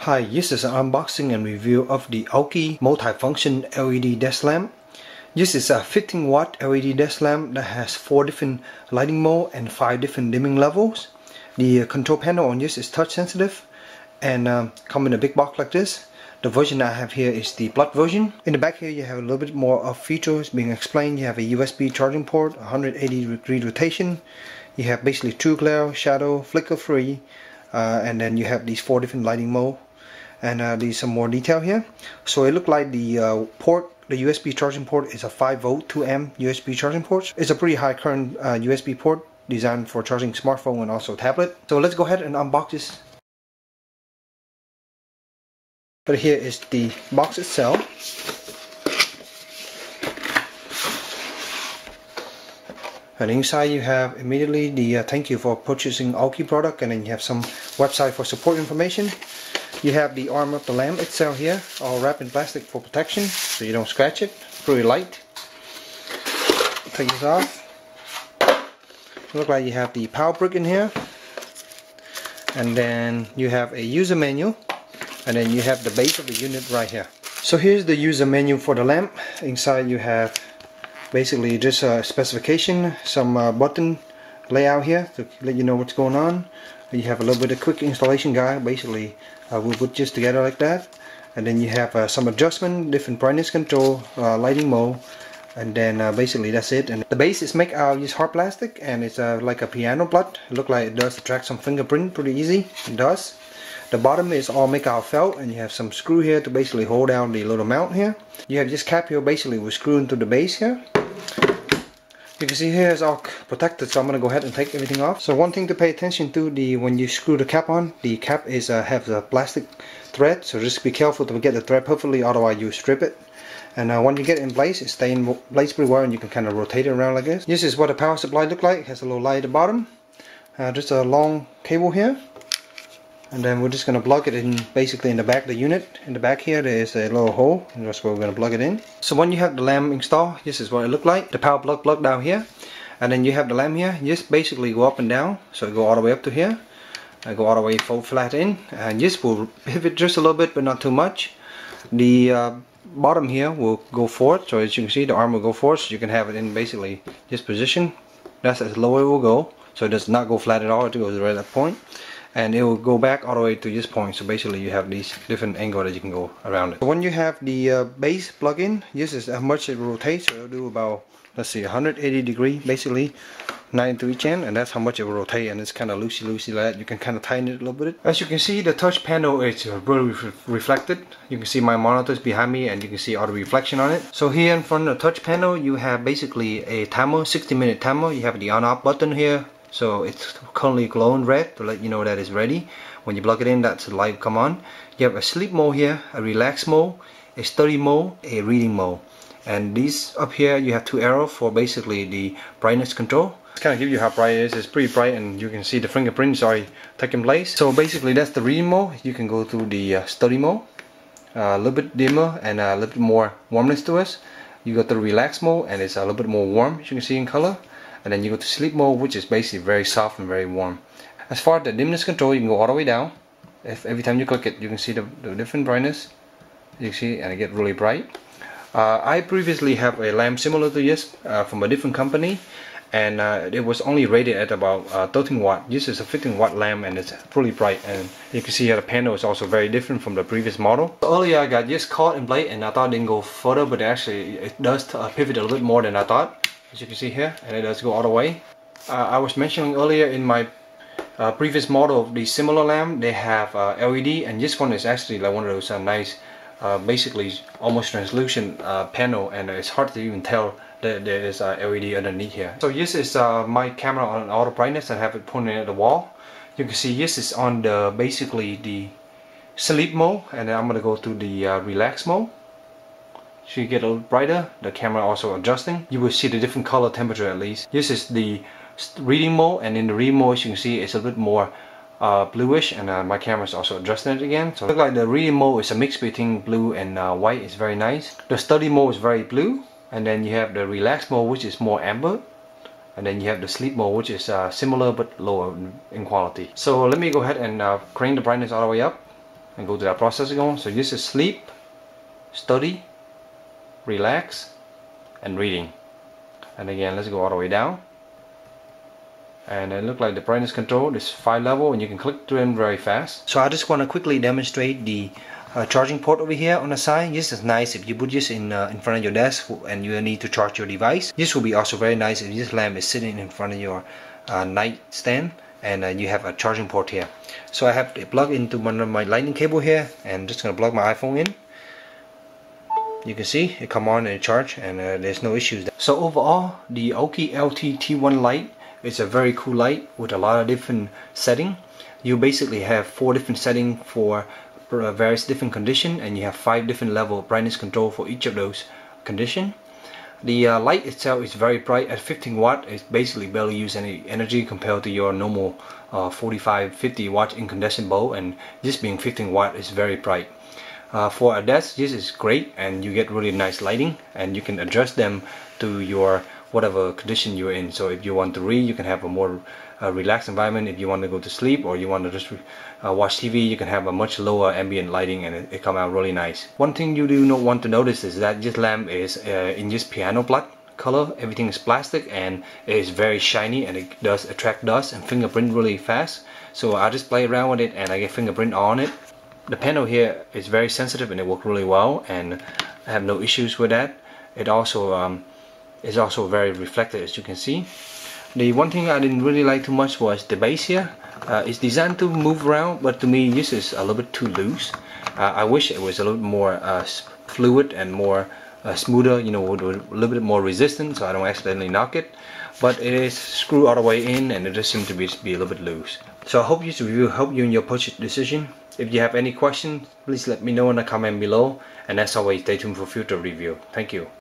Hi, this is an unboxing and review of the Aoki multifunction LED desk lamp. This is a 15 watt LED desk lamp that has 4 different lighting mode and 5 different dimming levels. The control panel on this is touch sensitive and come in a big box like this. The version I have here is the blood version. In the back here you have a little bit more of features being explained. You have a USB charging port, 180-degree rotation. You have basically true glare, shadow, flicker free, and then you have these 4 different lighting mode. And there's some more detail here. So it looked like the the USB charging port is a 5-volt 2A USB charging port. It's a pretty high current USB port designed for charging smartphone and also tablet. So let's go ahead and unbox this. But here is the box itself. And inside you have immediately the thank you for purchasing Aoki product, and then you have some website for support information. You have the arm of the lamp itself here, all wrapped in plastic for protection, so you don't scratch it. Pretty light. Take this off. Look like you have the power brick in here, and then you have a user manual, and then you have the base of the unit right here. So here's the user manual for the lamp. Inside you have basically just a specification, some button layout here to let you know what's going on. You have a little bit of quick installation guide. Basically we'll put just together like that, and then you have some adjustment, different brightness control, lighting mode, and then basically that's it. And the base is made out of this hard plastic, and it's like a piano blood. It looks like it does attract some fingerprint pretty easy. It does. The bottom is all made out of felt, and you have some screw here to basically hold down the little mount here. You have this cap here basically with screw into the base here. You can see here it's all protected, so I'm gonna go ahead and take everything off. So one thing to pay attention to, when you screw the cap on, the cap is have the plastic thread, so just be careful to get the thread perfectly, otherwise you strip it. And when you get it in place, it stays in place pretty well, and you can kind of rotate it around like this. This is what the power supply look like. It has a little light at the bottom, just a long cable here. And then we're just going to plug it in basically in the back of the unit. In the back here there is a little hole, and that's where we're going to plug it in. So when you have the lamp installed, this is what it look like. The power plug down here, and then you have the lamp here. You just basically go up and down, so it go all the way up to here. I go all the way fold flat in, and this will pivot just a little bit but not too much. The bottom here will go forward, so as you can see the arm will go forward, so you can have it in basically this position. That's as low it will go, so it does not go flat at all. It goes right at that point. And it will go back all the way to this point, so basically you have these different angles that you can go around it. So when you have the base plug in, this is how much it rotates. So it'll do about, let's see, 180 degree, basically 9 to each end, and that's how much it will rotate. And it's kind of loosey like that. You can kind of tighten it a little bit. As you can see, the touch panel is really reflected. You can see my monitors behind me, and you can see all the reflection on it. So here in front of the touch panel, you have basically a timer, 60-minute timer. You have the on-off button here. So it's currently glowing red to let you know that it's ready. When you plug it in, that's the light come on. You have a sleep mode here, a relax mode, a study mode, a reading mode. And these up here you have 2 arrows for basically the brightness control. It's kind of give you how bright it is. It's pretty bright, and you can see the fingerprints are taking place. So basically that's the reading mode. You can go to the study mode, a little bit dimmer and a little bit more warmness to us. You go to the relax mode, and it's a little bit more warm, as you can see in color. And then you go to sleep mode, which is basically very soft and very warm. As far as the dimness control, you can go all the way down. Every time you click it, you can see the different brightness. You can see, and it gets really bright. I previously have a lamp similar to this from a different company, and it was only rated at about 13 watt. This is a 15 watt lamp, and it's really bright. And you can see here the panel is also very different from the previous model. Earlier I got this caught in blade, and I thought it didn't go further, but actually it does pivot a little bit more than I thought, as you can see here, and it does go all the way. I was mentioning earlier in my previous model of the similar lamp, they have LED, and this one is actually like one of those nice, basically almost translucent panel, and it's hard to even tell that there is LED underneath here. So this is my camera on auto brightness. I have it pointed at the wall. You can see this is on the basically the sleep mode, and then I'm gonna go to the relax mode. So you get a little brighter, the camera also adjusting. You will see the different color temperature at least. This is the reading mode, and in the reading mode you can see it's a bit more bluish, and my camera is also adjusting it again. So it looks like the reading mode is a mix between blue and white. It's very nice. The study mode is very blue, and then you have the relax mode, which is more amber, and then you have the sleep mode, which is similar but lower in quality. So let me go ahead and crank the brightness all the way up. and go to that process again. So this is sleep, study, relax, and reading. And again, let's go all the way down. And it looks like the brightness control is 5 level, and you can click to them very fast. So I just want to quickly demonstrate the charging port over here on the side. This is nice if you put this in front of your desk and you need to charge your device. This will be also very nice if this lamp is sitting in front of your nightstand and you have a charging port here. So I have it plugged into one of my lightning cable here, and I'm just going to plug my iPhone in. You can see it come on and charge, and there's no issues there. So overall, the Aoki LT-T1 light is a very cool light with a lot of different settings. You basically have 4 different settings for various different conditions, and you have 5 different level of brightness control for each of those conditions. The light itself is very bright. At 15 watt, it basically barely use any energy compared to your normal 45-50 watt incandescent bulb, and this being 15 watt is very bright. For a desk, this is great, and you get really nice lighting, and you can adjust them to your whatever condition you're in. So if you want to read, you can have a more relaxed environment. If you want to go to sleep, or you want to just watch TV, you can have a much lower ambient lighting, and it come out really nice. One thing you do not want to notice is that this lamp is in this piano black color. Everything is plastic, and it is very shiny, and it does attract dust and fingerprint really fast. So I just play around with it, and I get fingerprint on it. The panel here is very sensitive, and it works really well, and I have no issues with that. It also is also very reflective, as you can see. The one thing I didn't really like too much was the base here. It's designed to move around, but to me this is a little bit too loose. I wish it was a little bit more fluid and more smoother, you know, with a little bit more resistant, so I don't accidentally knock it. But it is screwed all the way in, and it just seems to be a little bit loose. So I hope this review helped you in your purchase decision. If you have any questions, please let me know in the comment below. And as always, stay tuned for future review. Thank you.